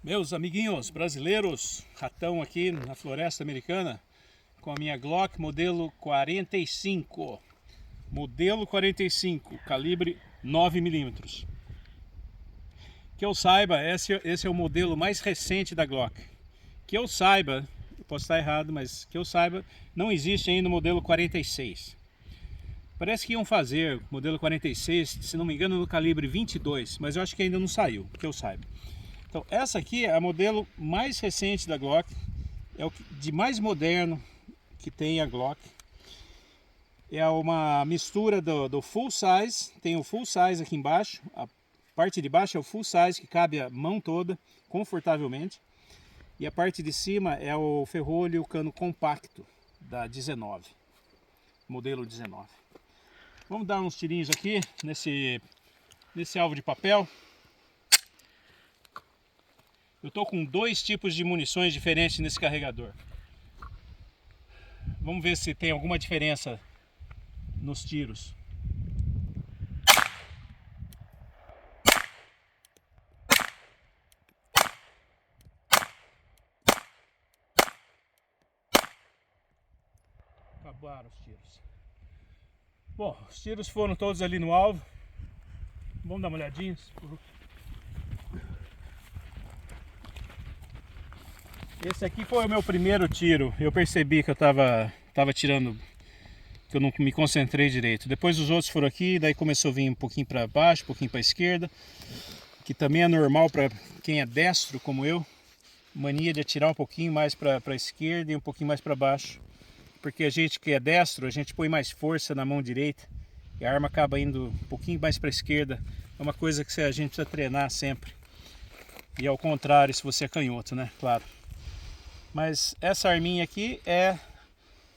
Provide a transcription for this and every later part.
Meus amiguinhos brasileiros, ratão aqui na floresta americana com a minha Glock modelo 45. Modelo 45, calibre 9mm. Que eu saiba, esse é o modelo mais recente da Glock. Que eu saiba, eu posso estar errado, mas que eu saiba, não existe ainda o modelo 46. Parece que iam fazer o modelo 46, se não me engano, no calibre 22, mas eu acho que ainda não saiu, que eu saiba. Então essa aqui é a modelo mais recente da Glock, é o de mais moderno que tem a Glock. É uma mistura do full size, tem o full size aqui embaixo, a parte de baixo é o full size que cabe a mão toda confortavelmente. E a parte de cima é o ferrolho cano compacto da 19, modelo 19. Vamos dar uns tirinhos aqui nesse alvo de papel. Eu estou com dois tipos de munições diferentes nesse carregador. Vamos ver se tem alguma diferença nos tiros. Acabaram os tiros. Bom, os tiros foram todos ali no alvo. Vamos dar uma olhadinha. Esse aqui foi o meu primeiro tiro. Eu percebi que eu tava tirando, que eu não me concentrei direito. Depois os outros foram aqui, daí começou a vir um pouquinho para baixo, um pouquinho para a esquerda, que também é normal para quem é destro como eu. Mania de atirar um pouquinho mais para a esquerda e um pouquinho mais para baixo. Porque a gente que é destro, a gente põe mais força na mão direita e a arma acaba indo um pouquinho mais para a esquerda. É uma coisa que a gente precisa treinar sempre. E ao contrário se você é canhoto, né? Claro. Mas essa arminha aqui é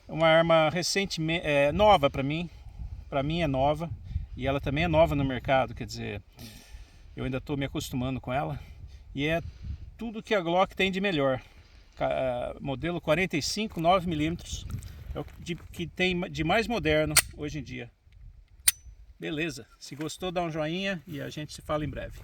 uma arma recentemente nova para mim é nova, e ela também é nova no mercado, quer dizer, eu ainda estou me acostumando com ela, e é tudo que a Glock tem de melhor. Modelo 45 9mm é o que tem de mais moderno hoje em dia. Beleza, se gostou dá um joinha e a gente se fala em breve.